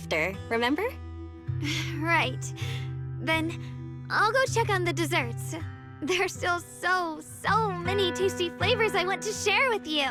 after, remember? Right. Then I'll go check on the desserts. There's still so many tasty flavors I want to share with you.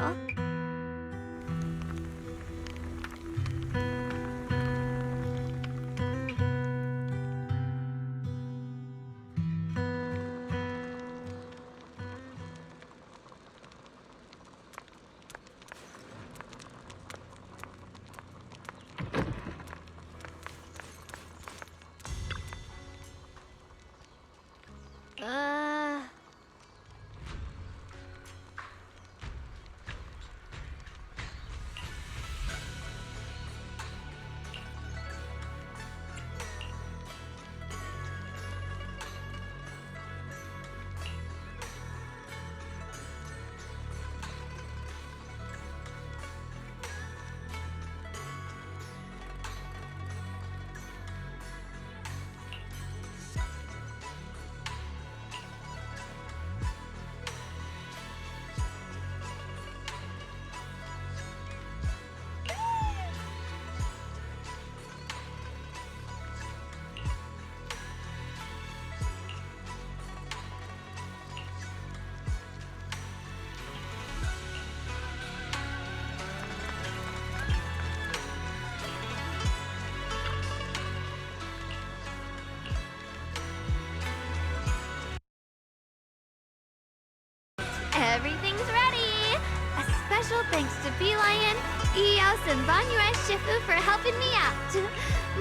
Everything's ready! A special thanks to Bee Lion, Eos, and Banyue Shifu for helping me out.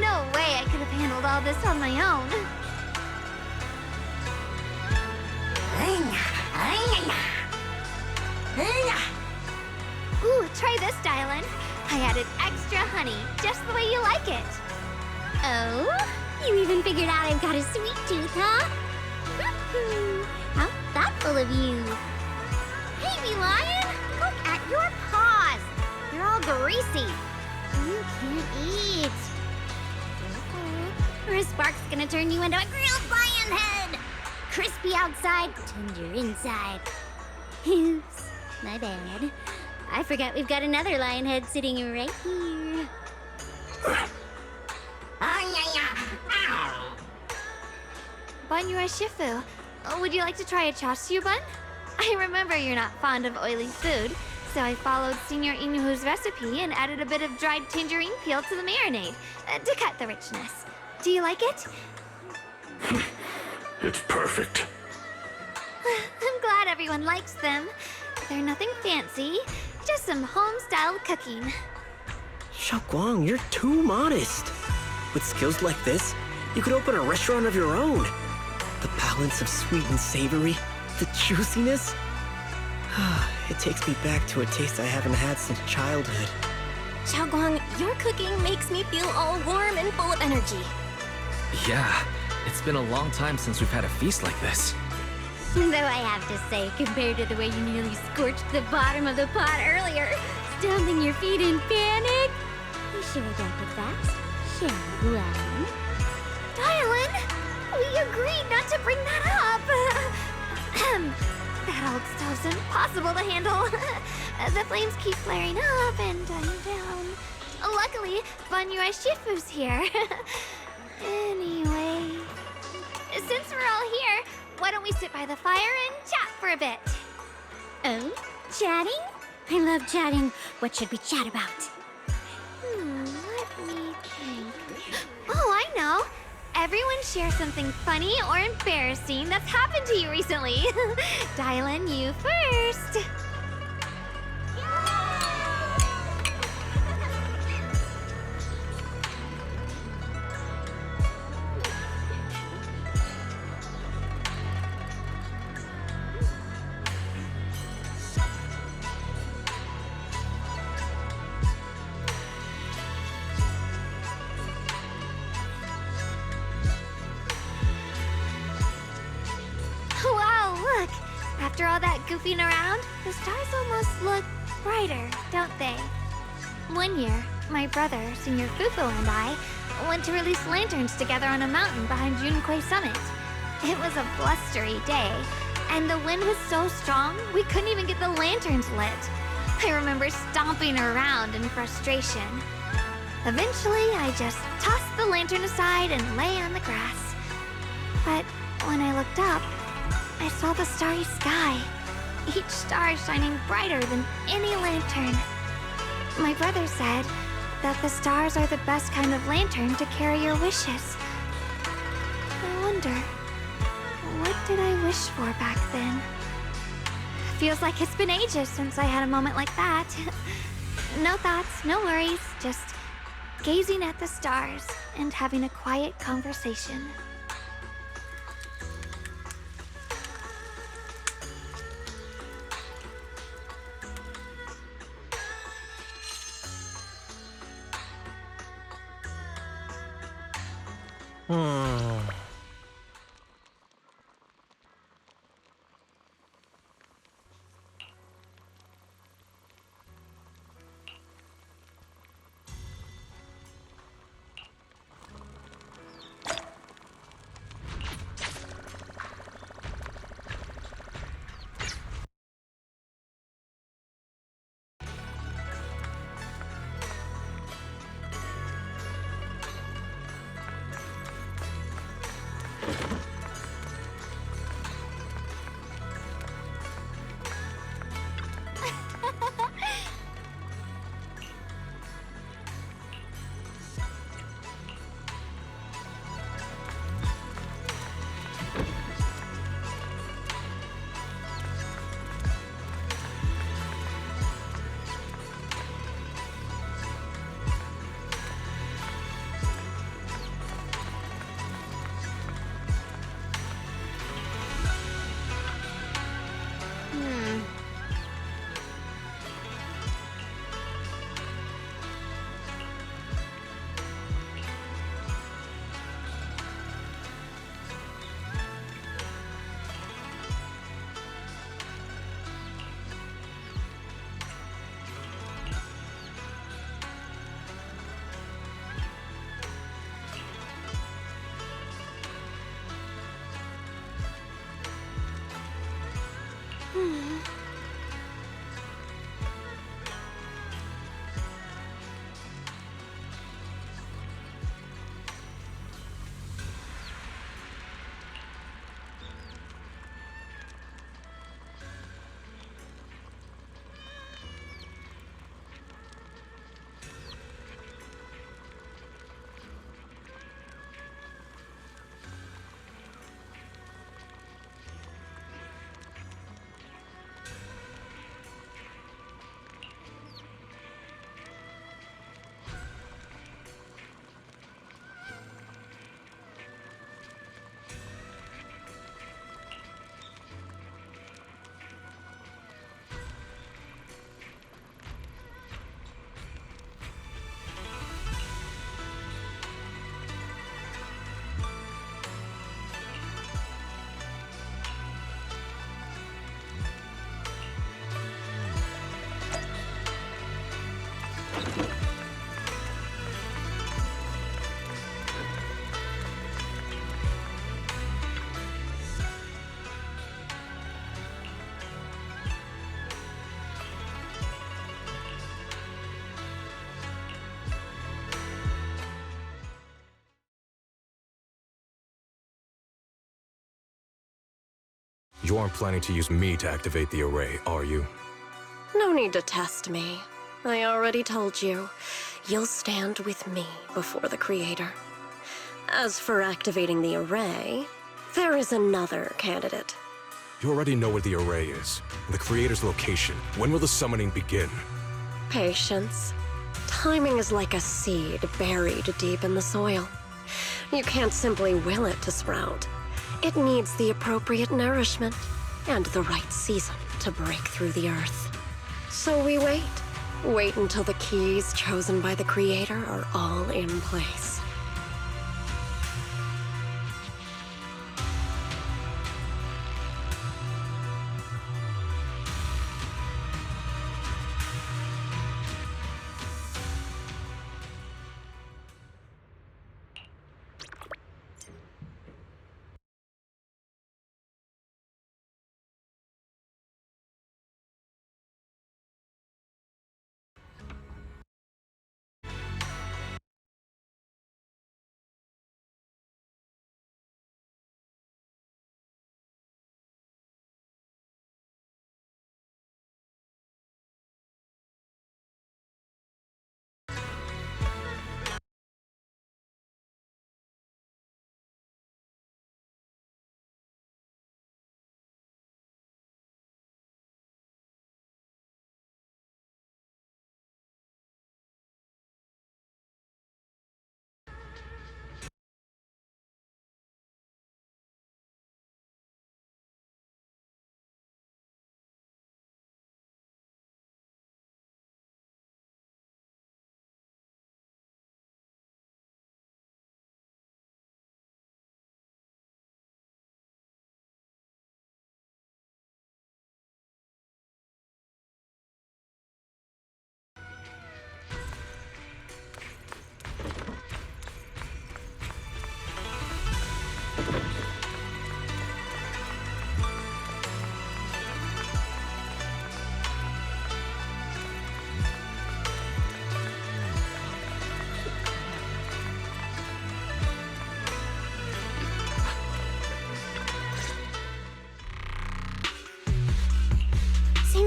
No way I could have handled all this on my own. Ooh, try this, Dylan. I added extra honey, just the way you like it. Oh? You even figured out I've got a sweet tooth, huh? How thoughtful of you. Hey, Bee Lion! Look at your paws! They're all greasy. You can't eat. Or a spark's gonna turn you into a grilled lion head! Crispy outside, tender inside. Oops, my bad. I forgot we've got another lion head sitting right here. Banyue Shifu, would you like to try a chasu bun? I remember you're not fond of oily food, so I followed Senior Inuhu's recipe and added a bit of dried tangerine peel to the marinade to cut the richness. Do you like it? It's perfect. I'm glad everyone likes them. They're nothing fancy, just some home-style cooking. Xiaoguang, you're too modest. With skills like this, you could open a restaurant of your own. The balance of sweet and savory, the juiciness. It takes me back to a taste I haven't had since childhood. Xiaoguang, your cooking makes me feel all warm and full of energy. Yeah, it's been a long time since we've had a feast like this. Though I have to say, compared to the way you nearly scorched the bottom of the pot earlier, stomping your feet in panic, we should adapt fast, shall we? Dylan, we agreed not to bring that up. That old stove's impossible to handle. The flames keep flaring up and dying down. Luckily, Banyue Shifu's here. Anyway, since we're all here, why don't we sit by the fire and chat for a bit? Oh, chatting? I love chatting. What should we chat about? Let me think. Oh, I know. Everyone share something funny or embarrassing that's happened to you recently. Dylan, you first. Wow, look! After all that goofing around, the stars almost look brighter, don't they? One year, my brother, Senior Fufu, and I went to release lanterns together on a mountain behind Junkui Summit. It was a blustery day, and the wind was so strong we couldn't even get the lanterns lit. I remember stomping around in frustration. Eventually, I just tossed the lantern aside and lay on the grass. But when I looked up, I saw the starry sky, each star shining brighter than any lantern. My brother said that the stars are the best kind of lantern to carry your wishes. I wonder, what did I wish for back then? Feels like it's been ages since I had a moment like that. No thoughts, no worries, just gazing at the stars and having a quiet conversation. You aren't planning to use me to activate the array, are you? No need to test me. I already told you. You'll stand with me before the Creator. As for activating the array, there is another candidate. You already know where the array is, and the Creator's location. When will the summoning begin? Patience. Timing is like a seed buried deep in the soil. You can't simply will it to sprout. It needs the appropriate nourishment and the right season to break through the earth. So we wait. Wait until the keys chosen by the Creator are all in place.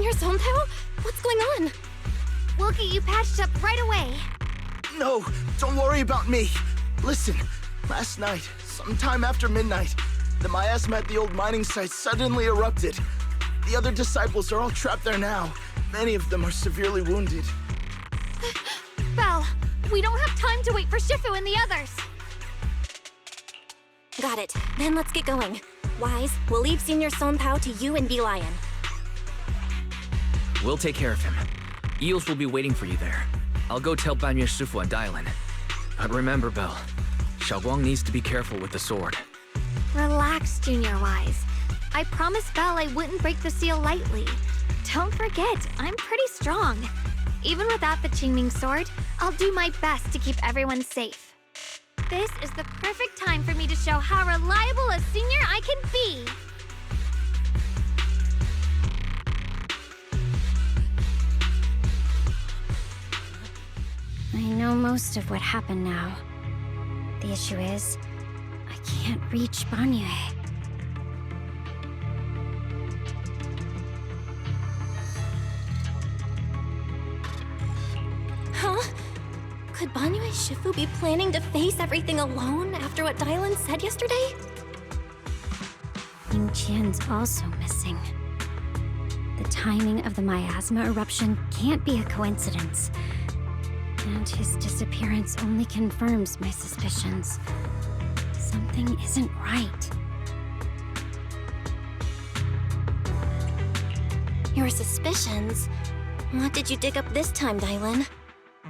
Senior Sontao? What's going on? We'll get you patched up right away. No, don't worry about me. Listen, last night, sometime after midnight, the miasma at the old mining site suddenly erupted. The other disciples are all trapped there now. Many of them are severely wounded. Belle, we don't have time to wait for Shifu and the others. Got it. Then let's get going. Wise, we'll leave Senior Sontao to you and V-Lion. We'll take care of him. Eels will be waiting for you there. I'll go tell Banyue Shifu and Dylan. But remember, Belle, Xiaoguang needs to be careful with the sword. Relax, Junior Wise. I promised Belle I wouldn't break the seal lightly. Don't forget, I'm pretty strong. Even without the Qingming sword, I'll do my best to keep everyone safe. This is the perfect time for me to show how reliable a senior I can be. I know most of what happened now. The issue is, I can't reach Banyue. Huh? Could Banyue Shifu be planning to face everything alone after what Dylan said yesterday? Ning Qian's also missing. The timing of the miasma eruption can't be a coincidence. And his disappearance only confirms my suspicions. Something isn't right. Your suspicions? What did you dig up this time, Dylan?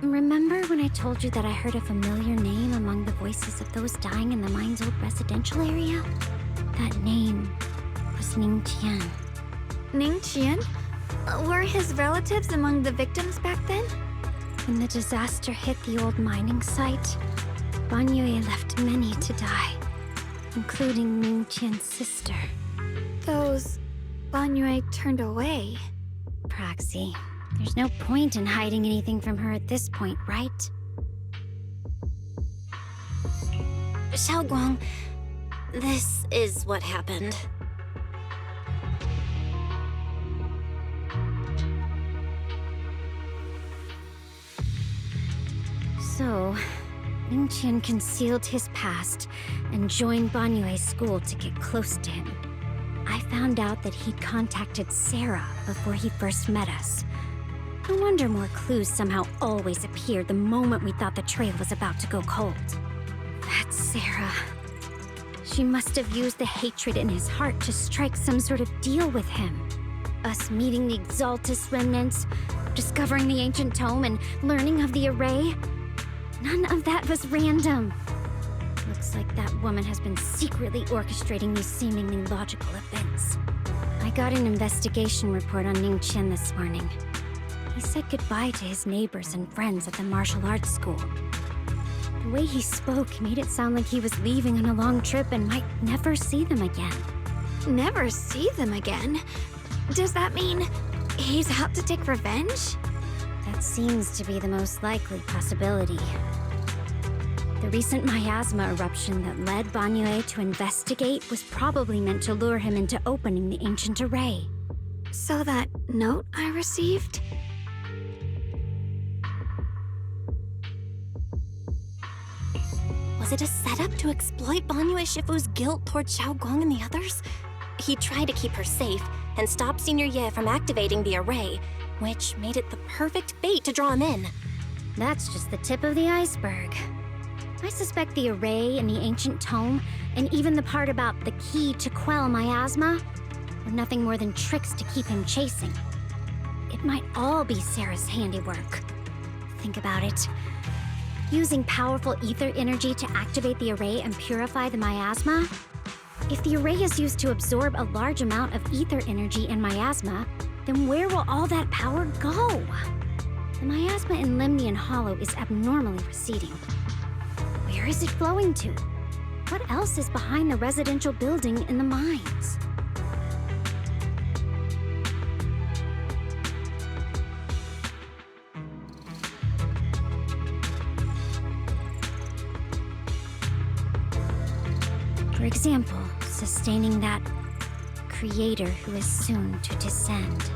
Remember when I told you that I heard a familiar name among the voices of those dying in the mine's old residential area? That name was Ning Qian. Ning Qian? Were his relatives among the victims back then? When the disaster hit the old mining site, Banyue left many to die, including Ning Qian's sister. Those Banyue turned away. Praxi, there's no point in hiding anything from her at this point, right? Xiaoguang, this is what happened. So, Ning Qian concealed his past and joined Banyue's school to get close to him. I found out that he'd contacted Sarah before he first met us. No wonder more clues somehow always appeared the moment we thought the trail was about to go cold. That's Sarah. She must have used the hatred in his heart to strike some sort of deal with him. Us meeting the Exaltus remnants, discovering the ancient tome, and learning of the array. None of that was random. Looks like that woman has been secretly orchestrating these seemingly logical events. I got an investigation report on Ning Qian this morning. He said goodbye to his neighbors and friends at the martial arts school. The way he spoke made it sound like he was leaving on a long trip and might never see them again. Never see them again? Does that mean he's out to take revenge? That seems to be the most likely possibility. The recent miasma eruption that led Banyue to investigate was probably meant to lure him into opening the ancient array. So that note I received? Was it a setup to exploit Banyue Shifu's guilt toward Xiaoguang and the others? He tried to keep her safe and stop Senior Ye from activating the array, which made it the perfect bait to draw him in. That's just the tip of the iceberg. I suspect the array and the ancient tome, and even the part about the key to quell miasma, were nothing more than tricks to keep him chasing. It might all be Sarah's handiwork. Think about it. Using powerful ether energy to activate the array and purify the miasma? If the array is used to absorb a large amount of ether energy and miasma, then where will all that power go? The miasma in Limnian Hollow is abnormally receding. Where is it flowing to? What else is behind the residential building in the mines? For example, sustaining that creator who is soon to descend.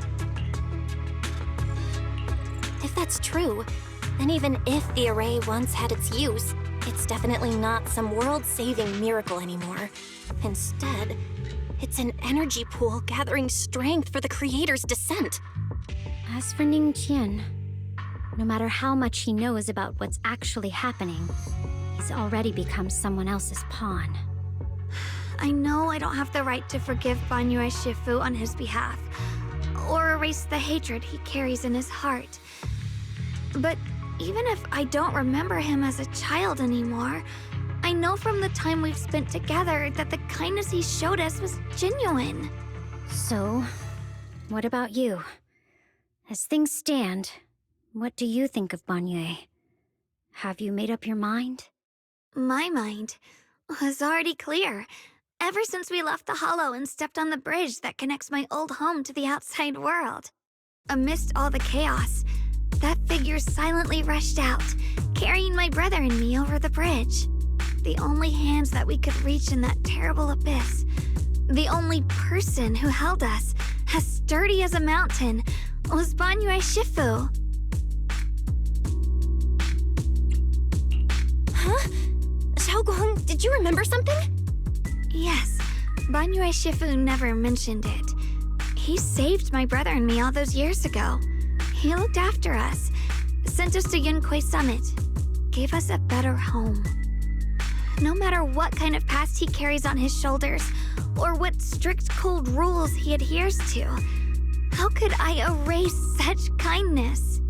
that's true, then even if the array once had its use, it's definitely not some world-saving miracle anymore. Instead, it's an energy pool gathering strength for the Creator's descent. As for Ningqian, no matter how much he knows about what's actually happening, he's already become someone else's pawn. I know I don't have the right to forgive Banyue Shifu on his behalf, or erase the hatred he carries in his heart. But even if I don't remember him as a child anymore, I know from the time we've spent together that the kindness he showed us was genuine. So, what about you? As things stand, what do you think of Banyue? Have you made up your mind? My mind was already clear. Ever since we left the Hollow and stepped on the bridge that connects my old home to the outside world. Amidst all the chaos, that figure silently rushed out, carrying my brother and me over the bridge. The only hands that we could reach in that terrible abyss. The only person who held us, as sturdy as a mountain, was Banyue Shifu. Huh? Xiaoguang, did you remember something? Yes, Banyue Shifu never mentioned it. He saved my brother and me all those years ago. He looked after us, sent us to Yunquei Summit, gave us a better home. No matter what kind of past he carries on his shoulders, or what strict cold rules he adheres to, how could I erase such kindness?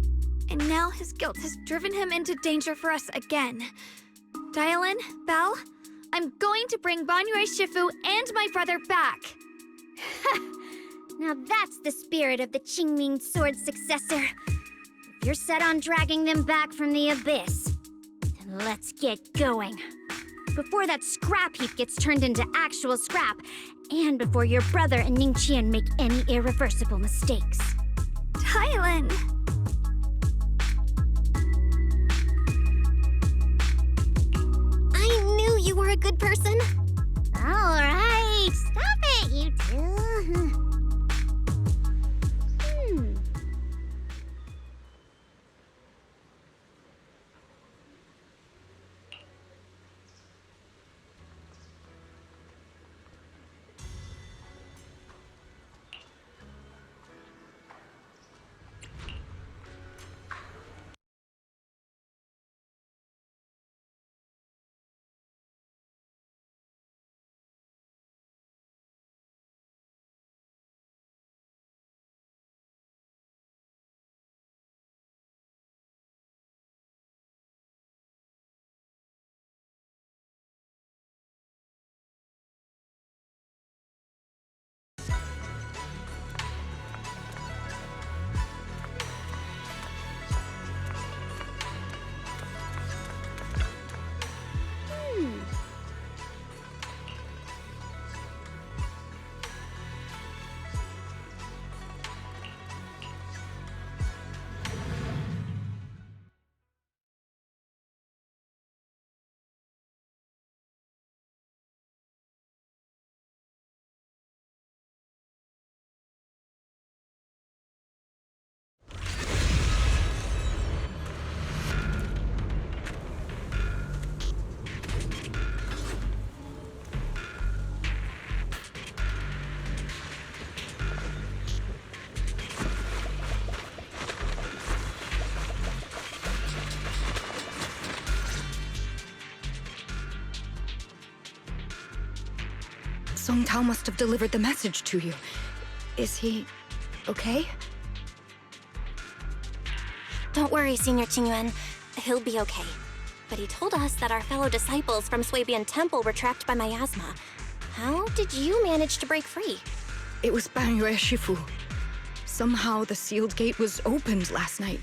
And now his guilt has driven him into danger for us again. Dialin, Belle, I'm going to bring Banyue Shifu and my brother back. Now that's the spirit of the Qingming Sword's successor. If you're set on dragging them back from the abyss, then let's get going. Before that scrap heap gets turned into actual scrap, and before your brother and Ningqian make any irreversible mistakes. Dialin! I knew you were a good person. All right, stop it, you two. Song Tao must have delivered the message to you. Is he okay? Don't worry, Senior Qingyuan. He'll be okay. But he told us that our fellow disciples from Suibian Temple were trapped by miasma. How did you manage to break free? It was Banyue Shifu. Somehow the sealed gate was opened last night.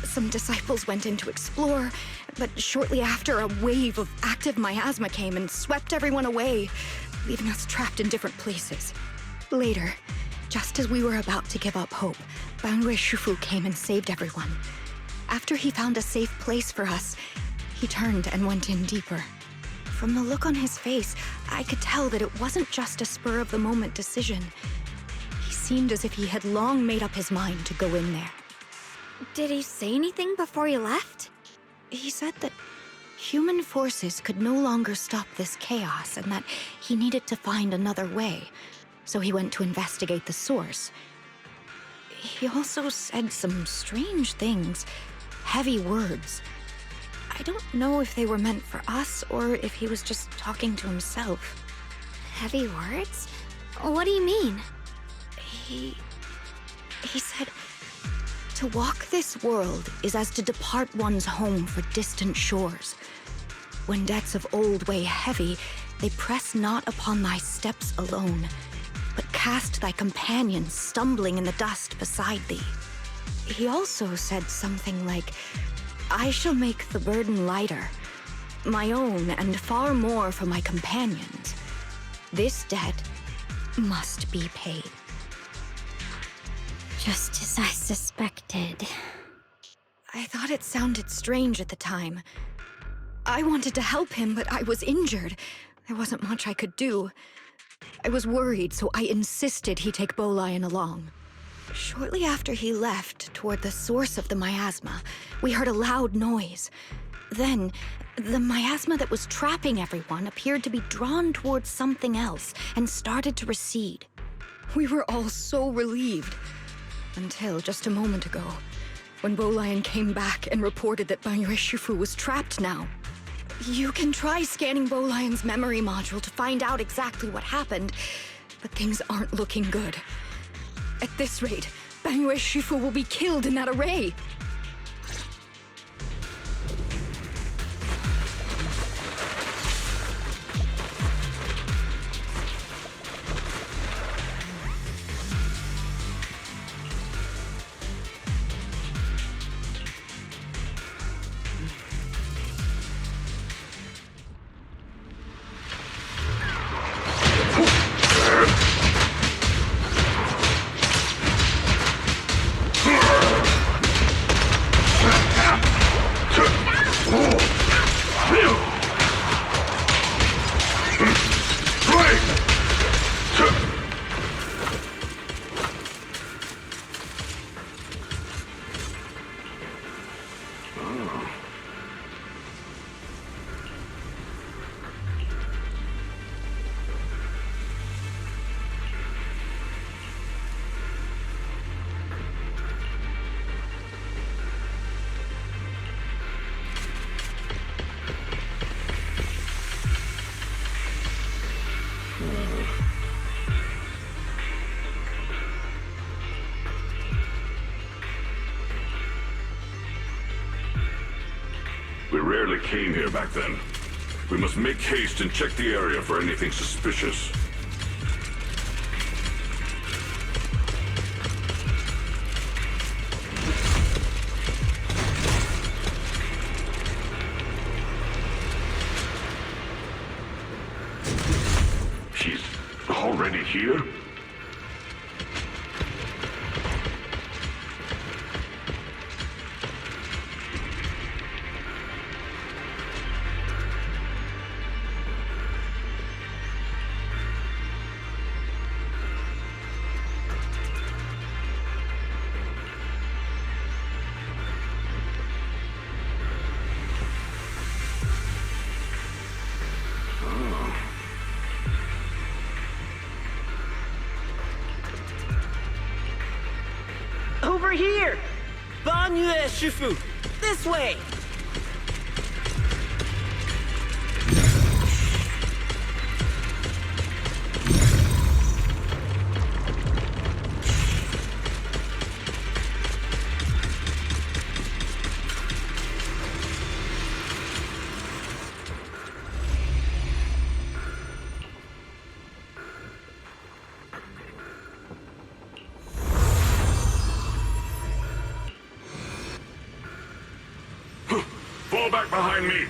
Some disciples went in to explore, but shortly after, a wave of active miasma came and swept everyone away, leaving us trapped in different places. Later, just as we were about to give up hope, Banyue Shifu came and saved everyone. After he found a safe place for us, he turned and went in deeper. From the look on his face, I could tell that it wasn't just a spur-of-the-moment decision. He seemed as if he had long made up his mind to go in there. Did he say anything before he left? He said that human forces could no longer stop this chaos and that he needed to find another way. So he went to investigate the source. He also said some strange things, heavy words. I don't know if they were meant for us or if he was just talking to himself. Heavy words? What do you mean? He said, to walk this world is as to depart one's home for distant shores. When debts of old weigh heavy, they press not upon thy steps alone, but cast thy companions stumbling in the dust beside thee. He also said something like, I shall make the burden lighter, my own and far more for my companions. This debt must be paid. Just as I suspected. I thought it sounded strange at the time. I wanted to help him, but I was injured. There wasn't much I could do. I was worried, so I insisted he take Bolion along. Shortly after he left, toward the source of the miasma, we heard a loud noise. Then, the miasma that was trapping everyone appeared to be drawn towards something else and started to recede. We were all so relieved. Until just a moment ago, when Bolion came back and reported that Bangyue Shifu was trapped now. You can try scanning Bolion's memory module to find out exactly what happened, but things aren't looking good. At this rate, Bangyue Shifu will be killed in that array. We rarely came here back then. We must make haste and check the area for anything suspicious. She's already here? Over here! Bangyue Shifu! This way! Fall back behind me!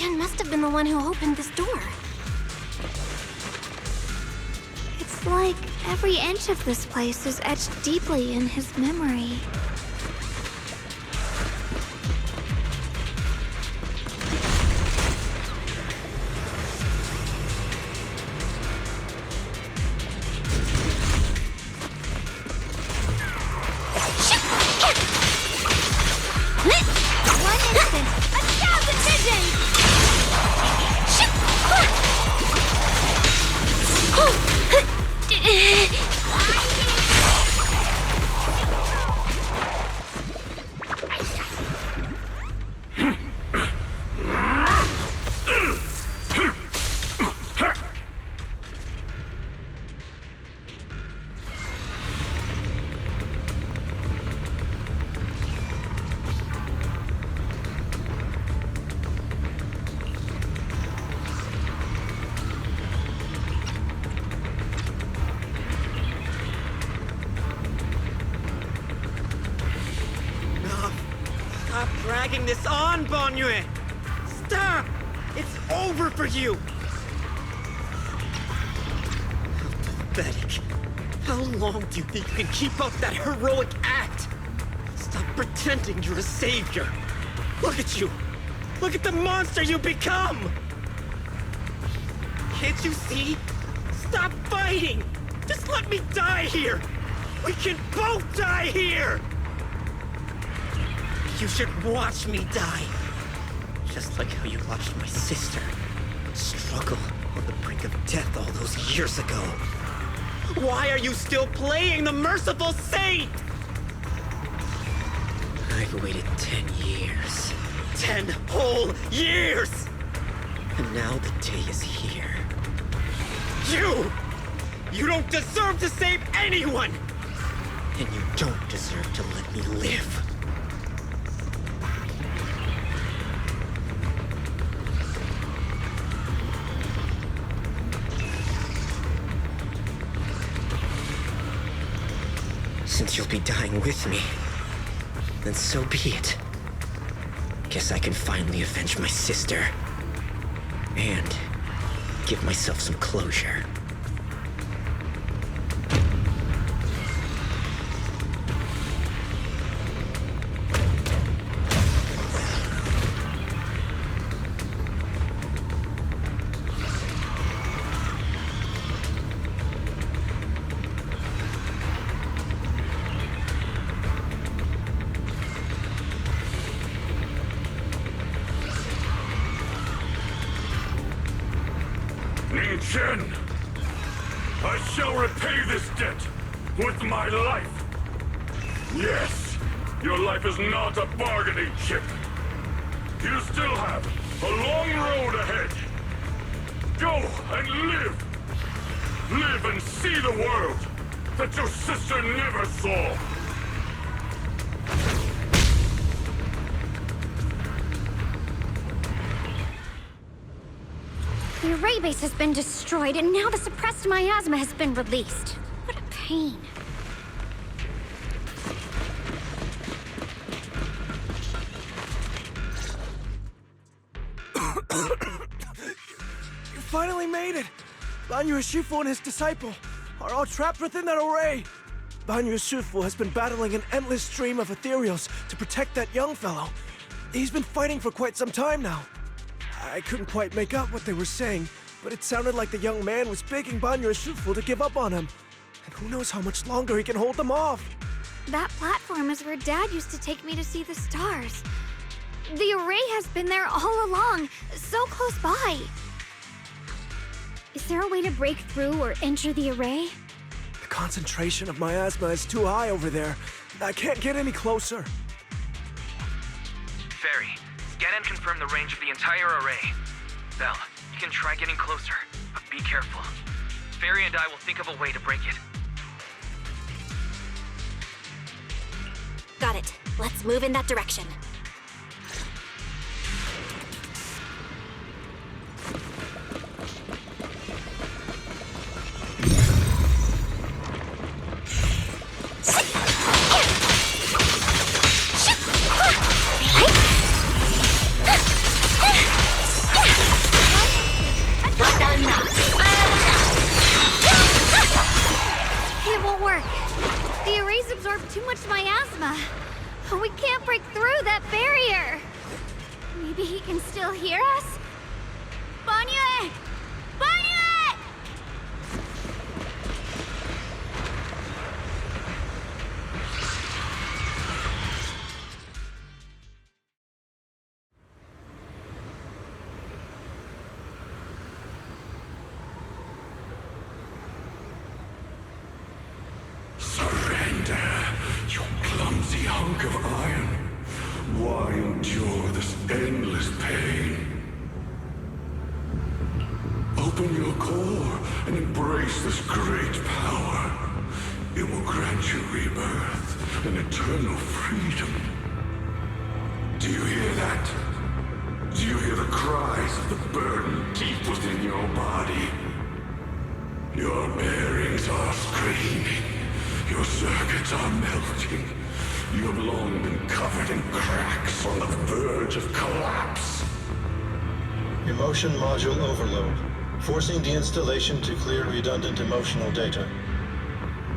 Tian must have been the one who opened this door. It's like every inch of this place is etched deeply in his memory. One instant, 1,000 visions! Stop dragging this on, Banyue! Stop! It's over for you! How pathetic. How long do you think you can keep up that heroic act? Stop pretending you're a savior. Look at you! Look at the monster you become! Can't you see? Stop fighting! Just let me die here! We can both die here! You should watch me die. Just like how you watched my sister struggle on the brink of death all those years ago. Why are you still playing the merciful saint? I've waited 10 years. 10 whole years! And now the day is here. You don't deserve to save anyone! And you don't deserve to let me live. Since you'll be dying with me, then so be it. Guess I can finally avenge my sister. And give myself some closure. Ning-Chen! I shall repay this debt with my life! Yes, your life is not a bargaining chip. You still have a long road ahead. Go and live! Live and see the world that your sister never saw! The array base has been destroyed, and now the suppressed miasma has been released. What a pain. You finally made it! Banyue Shifu and his disciple are all trapped within that array. Banyue Shifu has been battling an endless stream of ethereals to protect that young fellow. He's been fighting for quite some time now. I couldn't quite make out what they were saying, but it sounded like the young man was begging Banyue Shifu to give up on him. And who knows how much longer he can hold them off. That platform is where Dad used to take me to see the stars. The array has been there all along, so close by. Is there a way to break through or enter the array? The concentration of miasma is too high over there. I can't get any closer. Fairy, scan and confirm the range of the entire array. Belle, you can try getting closer, but be careful. Fairy and I will think of a way to break it. Got it. Let's move in that direction. too much miasma. We can't break through that barrier. Maybe he can still hear us? Banyue! Banyue! Surrender, you clumsy hunk of iron. Why endure this endless pain? Open your core and embrace this great power. It will grant you rebirth and eternal freedom. Do you hear that? Do you hear the cries of the burden deep within your body? Your bearings are screaming. Your circuits are melting. You have long been covered in cracks on the verge of collapse. Emotion module overload. Forcing deinstallation to clear redundant emotional data.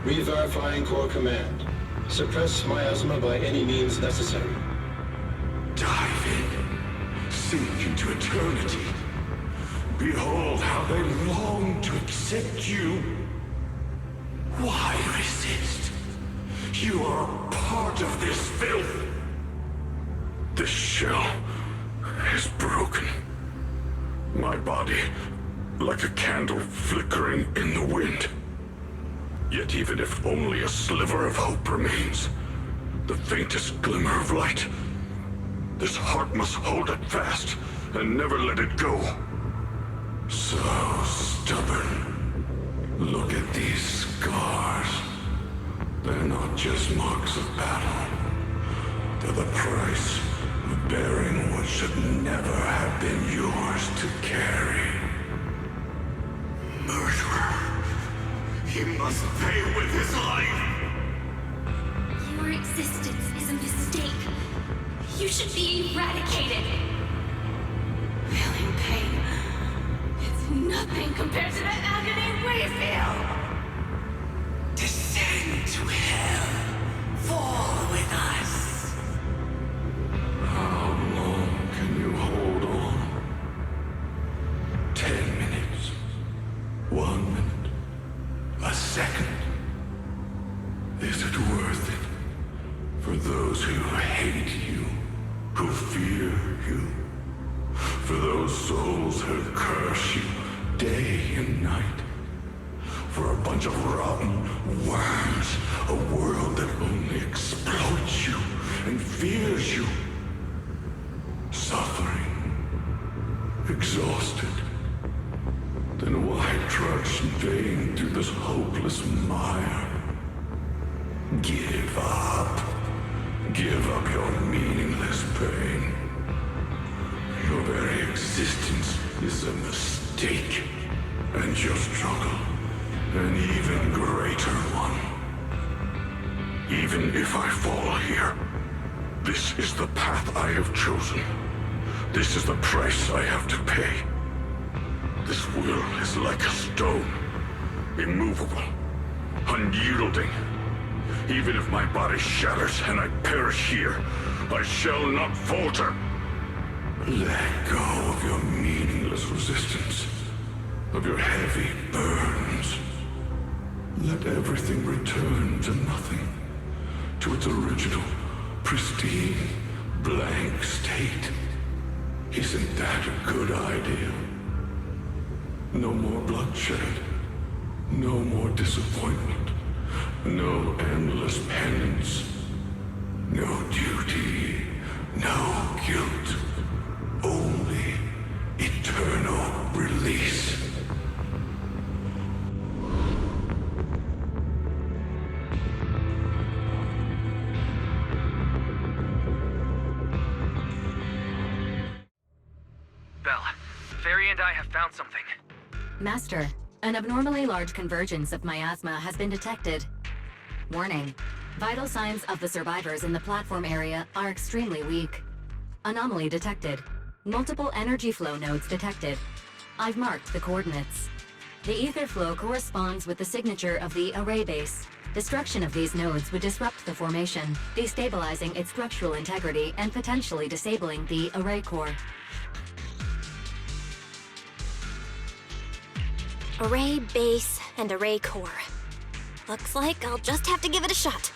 Re-verifying core command. Suppress miasma by any means necessary. Dive in. Sink into eternity. Behold how they long to accept you. Why resist? You are a part of this filth. This shell is broken. My body, like a candle flickering in the wind. Yet even if only a sliver of hope remains, the faintest glimmer of light, this heart must hold it fast and never let it go. So stubborn. Look at these scars. They're not just marks of battle. They're the price of bearing what should never have been yours to carry. Murderer. He must pay with his life. Your existence is a mistake. You should be eradicated. Feeling pain. It's nothing compared to the agony we feel. Descend to hell. Fall with us. How long can you hold on? 10 minutes. 1 minute. A second. Is it worth it? For those who hate you, who fear you, for those souls who curse you day and night, for a bunch of rotten worms, a world that only exploits you and fears you, suffering, exhausted. Then why trudge in vain through this hopeless mire? Give up. Give up your meaningless pain. Your very existence is a mistake, and your struggle, an even greater one. Even if I fall here, this is the path I have chosen. This is the price I have to pay. This will is like a stone, immovable, unyielding. Even if my body shatters and I perish here, I shall not falter. Let go of your meaningless resistance, of your heavy burdens. Let everything return to nothing, to its original, pristine, blank state. Isn't that a good idea? No more bloodshed, no more disappointment, no endless penance, no duty, no guilt, only eternal release. Belle, Fairy and I have found something. Master, an abnormally large convergence of miasma has been detected. Warning. Vital signs of the survivors in the platform area are extremely weak. Anomaly detected. Multiple energy flow nodes detected. I've marked the coordinates. The ether flow corresponds with the signature of the array base. Destruction of these nodes would disrupt the formation, destabilizing its structural integrity and potentially disabling the array core. Array base and array core. Looks like I'll just have to give it a shot.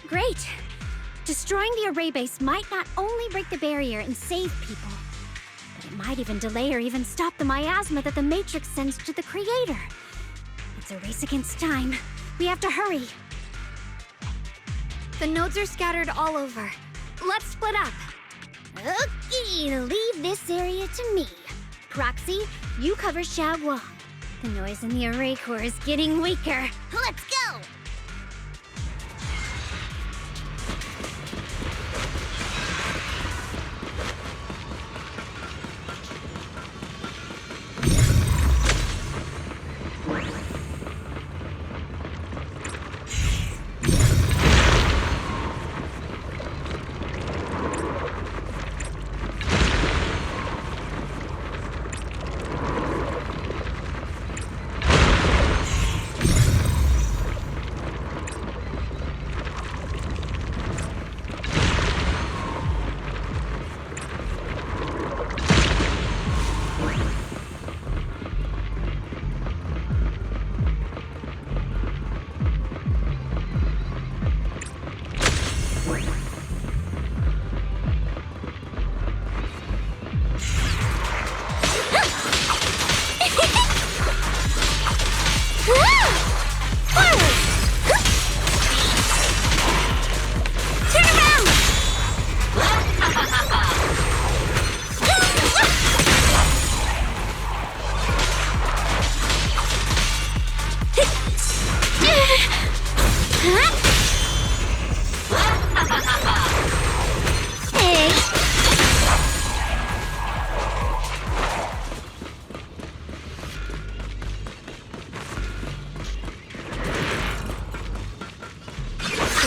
Great! Destroying the array base might not only break the barrier and save people, but it might even delay or even stop the miasma that the Matrix sends to the Creator. It's a race against time. We have to hurry. The nodes are scattered all over. Let's split up. Okay, leave this area to me. Proxy, you cover Xiaoguang. The noise in the array core is getting weaker. Let's go!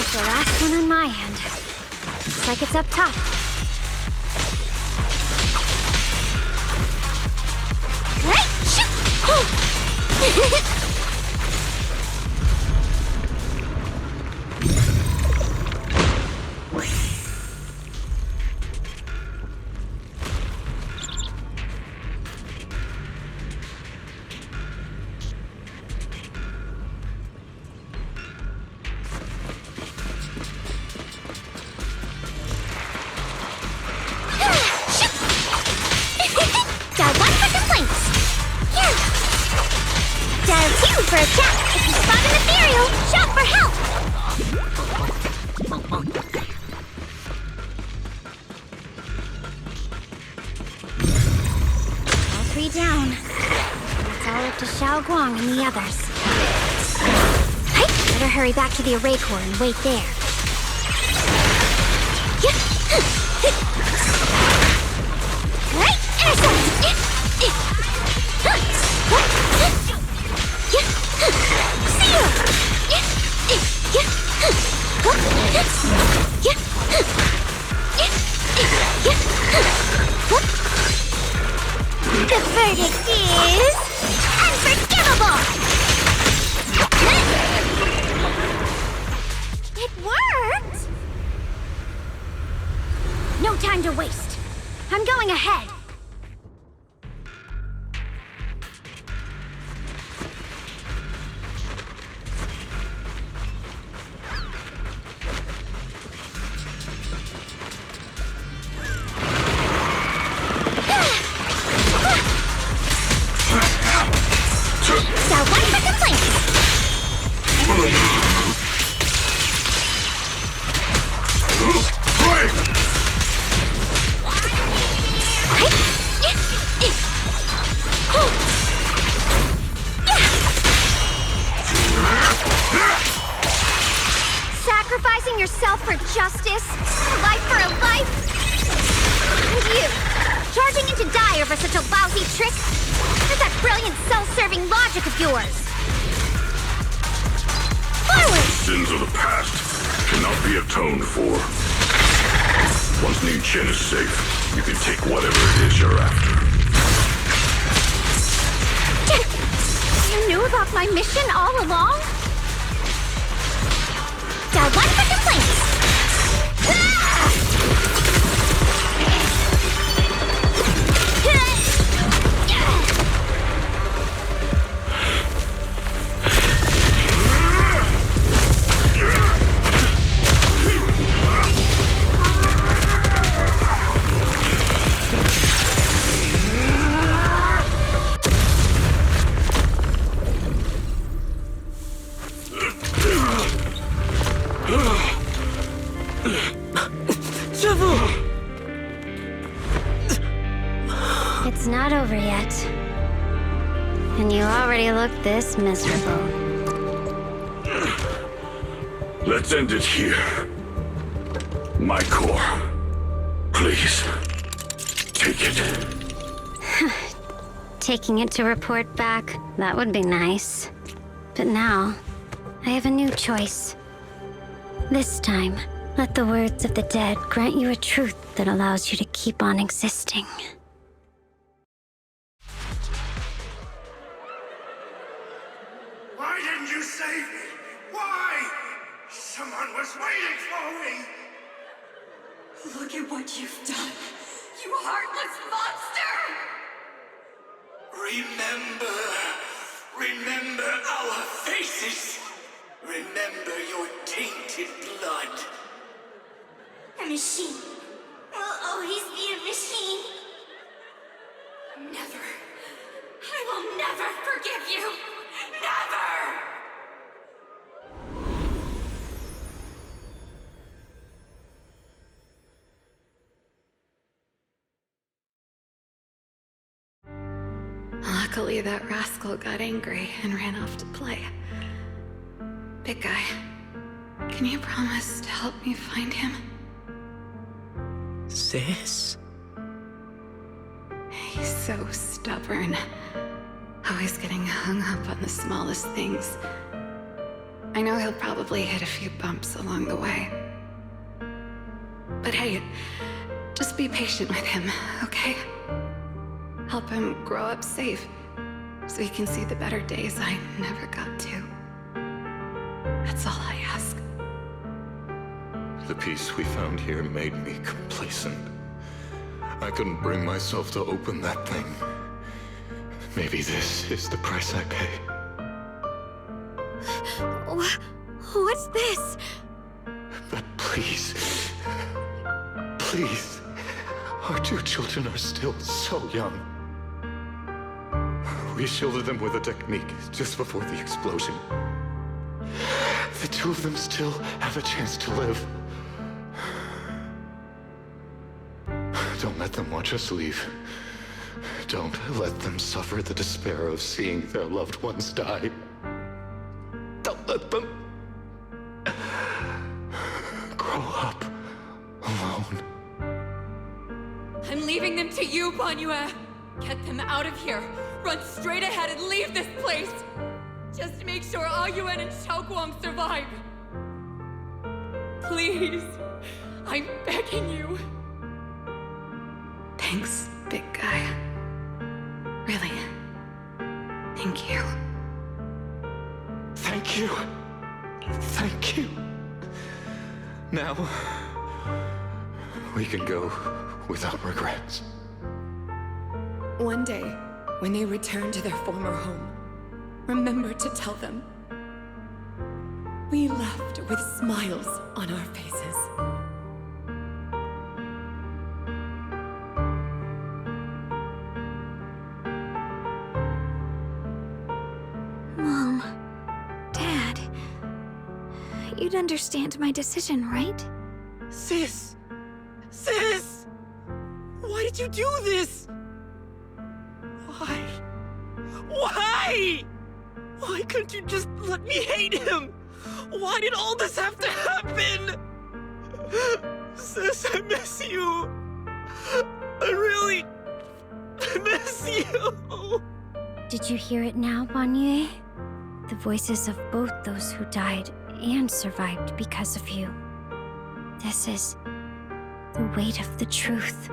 The last one on my end. Looks like it's up top. Right! Shoot! For a chat, if you spot an ethereal, shout for help! All three down. It's all up to Xiaoguang and the others. Hey, better hurry back to the array core and wait there. Right, intercept! The verdict is unforgivable! It worked! No time to waste. I'm going ahead. Sacrificing yourself for justice? A life for a life? And you, charging into die over such a lousy trick? Where's that brilliant self-serving logic of yours? Forward! Sins of the past cannot be atoned for. Once Ning Chen is safe, you can take whatever it is you're after. about my mission all along? Down 1 second, please. It's not over yet. And you already look this miserable. Let's end it here. My core. Please. Take it. Taking it to report back, that would be nice. But now, I have a new choice. This time, let the words of the dead grant you a truth that allows you to keep on existing. Why didn't you save me? Why? Someone was waiting for me! Look at what you've done, you heartless monster! Remember our faces. Remember your tainted blood. A machine will always be a machine. Never. I will never forgive you. Never! Luckily, that rascal got angry and ran off to play. Big guy, can you promise to help me find him? Sis? He's so stubborn. Always getting hung up on the smallest things. I know he'll probably hit a few bumps along the way. But hey, just be patient with him, okay? Help him grow up safe, so he can see the better days I never got to. That's all I ask. The peace we found here made me complacent. I couldn't bring myself to open that thing. Maybe this is the price I pay. What's this? But please, please, our 2 children are still so young. We shielded them with a technique just before the explosion. The 2 of them still have a chance to live. Don't let them watch us leave. Don't let them suffer the despair of seeing their loved ones die. Don't let them grow up alone. I'm leaving them to you, Banyue. Get them out of here. Run straight ahead and leave this place. Just make sure Ayuan and Xiaoguang survive. Please. I'm begging you. Thanks, big guy. Really. Thank you. Thank you. Thank you. Now, we can go without regrets. One day, when they return to their former home, remember to tell them we left with smiles on our faces. Mom, Dad, you'd understand my decision, right? Sis! Sis! Why did you do this? Why? Why? Why couldn't you just let me hate him? Why did all this have to happen? Sis, I miss you. I really miss you. Did you hear it now, Banyue? The voices of both those who died and survived because of you. This is the weight of the truth.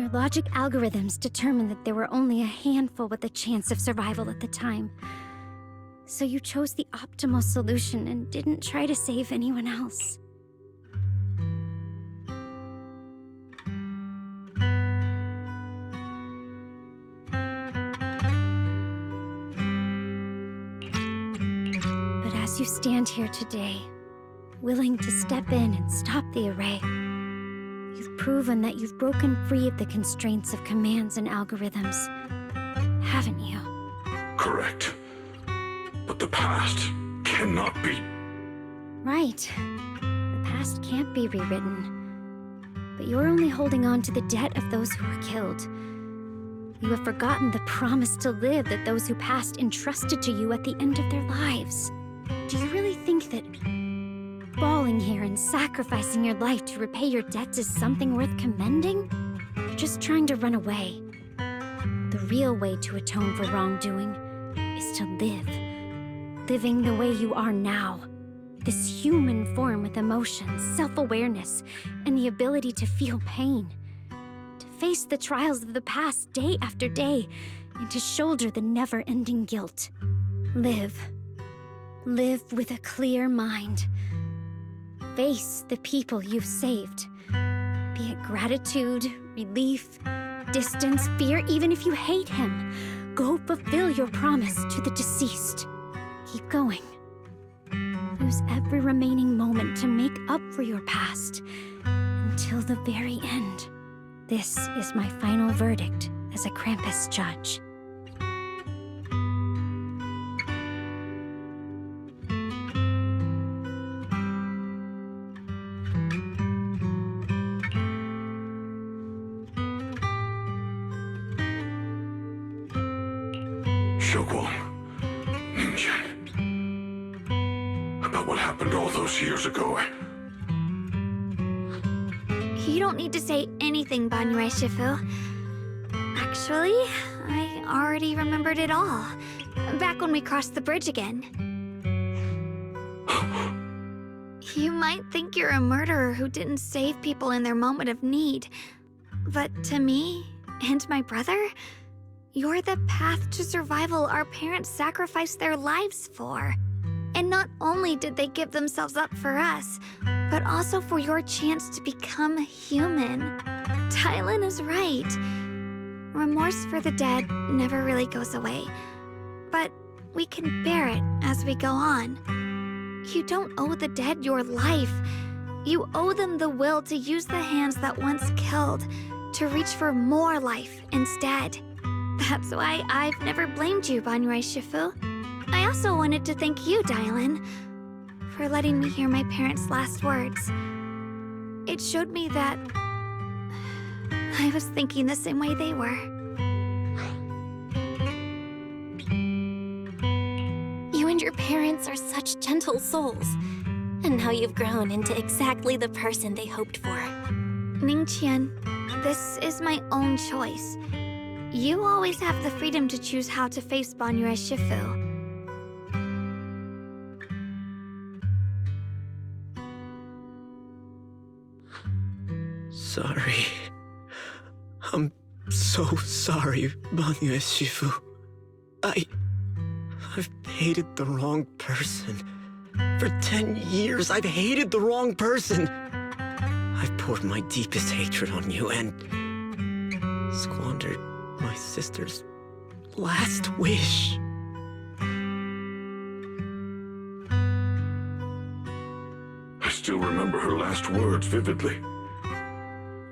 Your logic algorithms determined that there were only a handful with a chance of survival at the time. So you chose the optimal solution and didn't try to save anyone else. But as you stand here today, willing to step in and stop the array, you've proven that you've broken free of the constraints of commands and algorithms, haven't you? Correct. But the past cannot be. Right. The past can't be rewritten. But you're only holding on to the debt of those who were killed. You have forgotten the promise to live that those who passed entrusted to you at the end of their lives. Do you really think that falling here and sacrificing your life to repay your debts is something worth commending? You're just trying to run away. The real way to atone for wrongdoing is to live. Living the way you are now. This human form with emotions, self-awareness, and the ability to feel pain. To face the trials of the past day after day, and to shoulder the never-ending guilt. Live. Live with a clear mind. Face the people you've saved. Be it gratitude, relief, distance, fear, even if you hate him. Go fulfill your promise to the deceased. Keep going. Use every remaining moment to make up for your past until the very end. This is my final verdict as a Krampus judge. What happened all those years ago? You don't need to say anything, Banyue Shifu. Actually, I already remembered it all. Back when we crossed the bridge again. You might think you're a murderer who didn't save people in their moment of need. But to me, and my brother, you're the path to survival our parents sacrificed their lives for. And not only did they give themselves up for us, but also for your chance to become human. Tylan is right. Remorse for the dead never really goes away. But we can bear it as we go on. You don't owe the dead your life. You owe them the will to use the hands that once killed to reach for more life instead. That's why I've never blamed you, Banyue Shifu. I also wanted to thank you, Dylan, for letting me hear my parents' last words. It showed me that I was thinking the same way they were. You and your parents are such gentle souls. And now you've grown into exactly the person they hoped for. Ningqian, this is my own choice. You always have the freedom to choose how to face Banyue Shifu. Sorry. I'm so sorry, Banyue Shifu. I've hated the wrong person. For 10 years, I've hated the wrong person. I've poured my deepest hatred on you and squandered my sister's last wish. I still remember her last words vividly.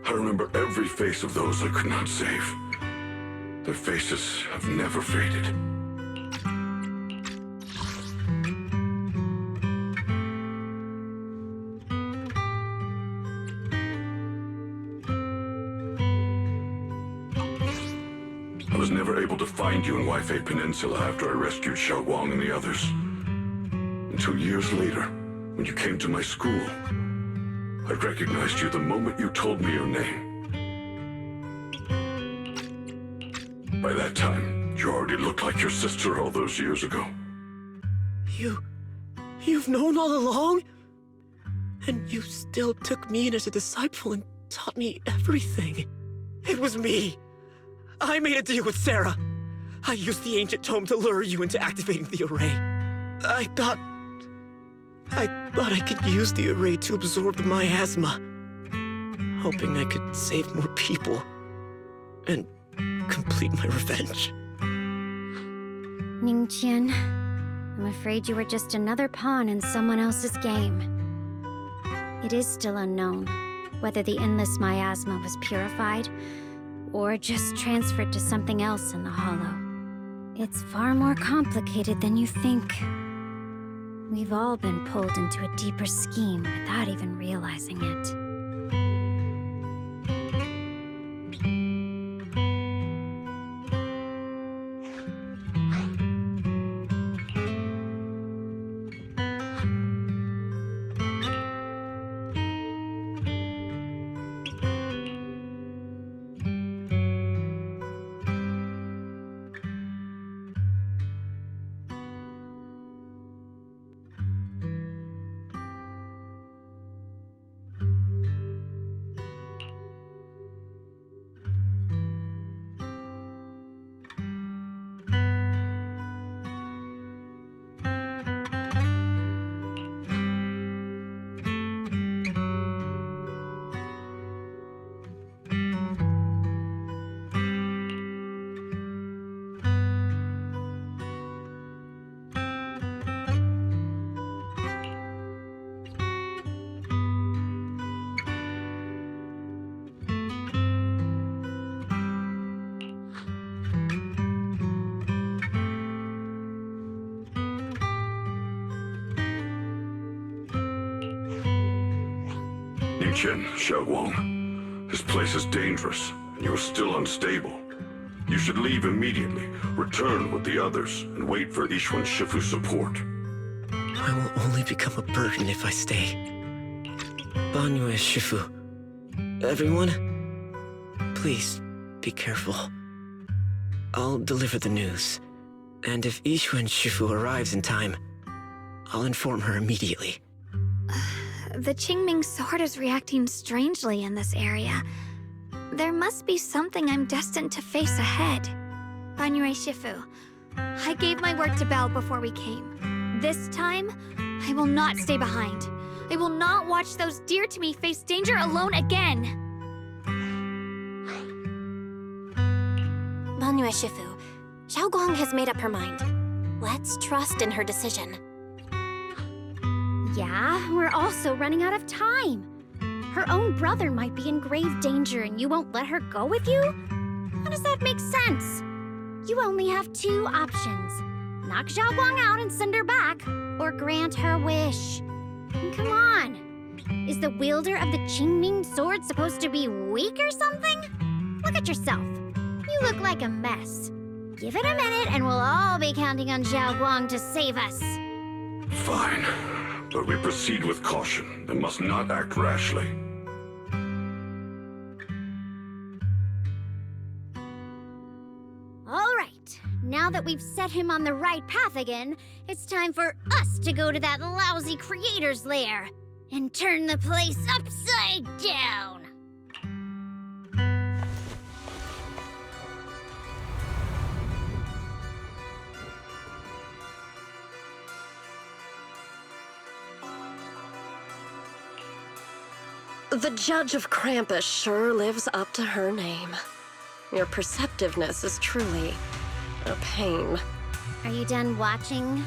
I remember every face of those I could not save. Their faces have never faded. I was never able to find you in Waifei Peninsula after I rescued Xiaoguang and the others. Until years later, when you came to my school, I recognized you the moment you told me your name. By that time, you already looked like your sister all those years ago. You've known all along? And you still took me in as a disciple and taught me everything. It was me. I made a deal with Sarah. I used the ancient tome to lure you into activating the array. I thought I could use the array to absorb the miasma, hoping I could save more people and complete my revenge. Ningqian, I'm afraid you were just another pawn in someone else's game. It is still unknown whether the endless miasma was purified or just transferred to something else in the Hollow. It's far more complicated than you think. We've all been pulled into a deeper scheme without even realizing it. Ningqian, Xiaoguang. This place is dangerous, and you're still unstable. You should leave immediately, return with the others, and wait for Yixuan Shifu's support. I will only become a burden if I stay. Banyue Shifu. Everyone, please be careful. I'll deliver the news. And if Yixuan Shifu arrives in time, I'll inform her immediately. The Qingming sword is reacting strangely in this area. There must be something I'm destined to face ahead. Banyue Shifu, I gave my word to Belle before we came. This time, I will not stay behind. I will not watch those dear to me face danger alone again. Banyue Shifu, Xiaoguang has made up her mind. Let's trust in her decision. Yeah, we're also running out of time. Her own brother might be in grave danger and you won't let her go with you? How does that make sense? You only have two options. Knock Xiaoguang out and send her back, or grant her wish. Come on. Is the wielder of the Qingming sword supposed to be weak or something? Look at yourself. You look like a mess. Give it a minute and we'll all be counting on Xiaoguang to save us. Fine, but we proceed with caution and must not act rashly. All right, now that we've set him on the right path again, it's time for us to go to that lousy creator's lair and turn the place upside down. The Judge of Krampus sure lives up to her name. Your perceptiveness is truly a pain. Are you done watching,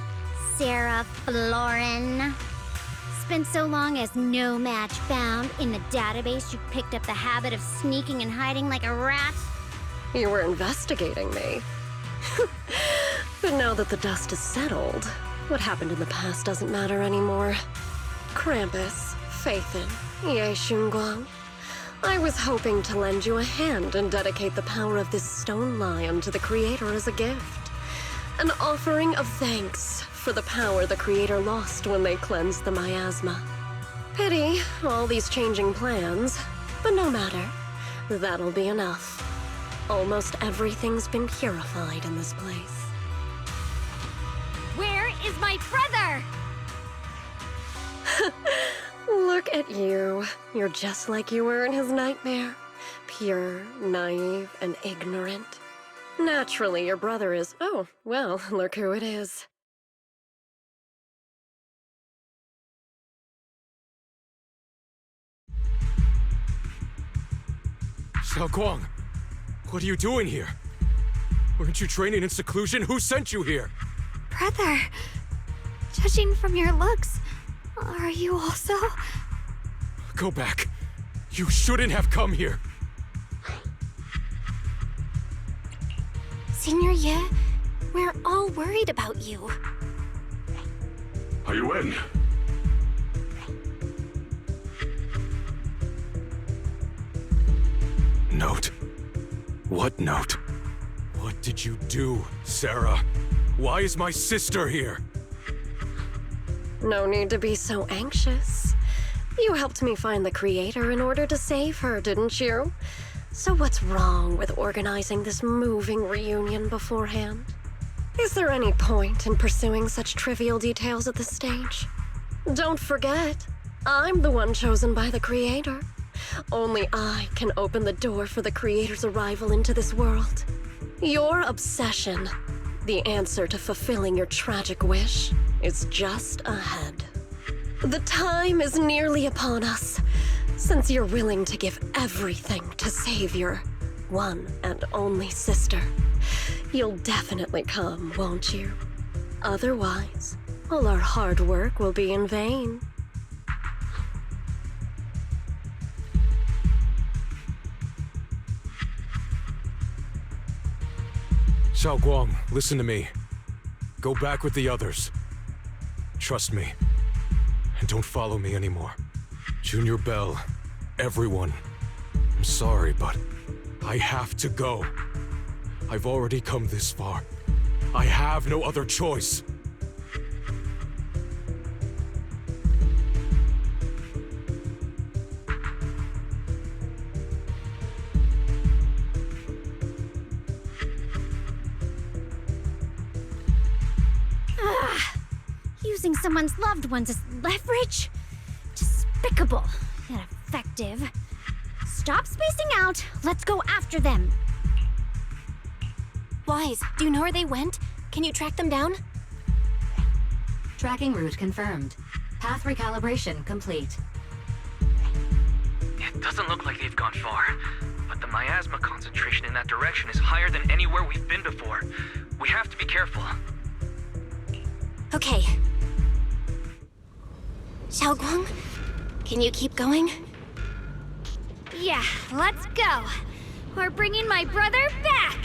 Sarah Florin? Spent so long as no match found in the database, you picked up the habit of sneaking and hiding like a rat? You were investigating me. But now that the dust is settled, what happened in the past doesn't matter anymore. Krampus, Faithin, Ye Xunguang. I was hoping to lend you a hand and dedicate the power of this stone lion to the Creator as a gift. An offering of thanks for the power the Creator lost when they cleansed the miasma. Pity, all these changing plans, but no matter. That'll be enough. Almost everything's been purified in this place. Where is my brother? Look at you. You're just like you were in his nightmare. pure, naive, and ignorant. Naturally, your brother is... Oh, well, look who it is. Xiaoguang, what are you doing here? Weren't you training in seclusion? Who sent you here? Brother, judging from your looks, are you also? Go back. You shouldn't have come here. Senior Ye, we're all worried about you. Are you in? Note? What note? What did you do, Sarah? Why is my sister here? No need to be so anxious. You helped me find the creator in order to save her, didn't you? So what's wrong with organizing this moving reunion beforehand? Is there any point in pursuing such trivial details at this stage? Don't forget, I'm the one chosen by the creator. Only I can open the door for the creator's arrival into this world. Your obsession, the answer to fulfilling your tragic wish, is just ahead. The time is nearly upon us, since you're willing to give everything to save your one and only sister. You'll definitely come, won't you? Otherwise, all our hard work will be in vain. Xiaoguang, listen to me. Go back with the others. Trust me. And don't follow me anymore. Junior Bell, everyone. I'm sorry, but I have to go. I've already come this far. I have no other choice. Using someone's loved ones as leverage? Despicable, yet effective. Stop spacing out. Let's go after them. Wise, do you know where they went? Can you track them down? Tracking route confirmed. Path recalibration complete. It doesn't look like they've gone far, but the miasma concentration in that direction is higher than anywhere we've been before. We have to be careful. Okay. Xiaoguang, can you keep going? Yeah, let's go. We're bringing my brother back!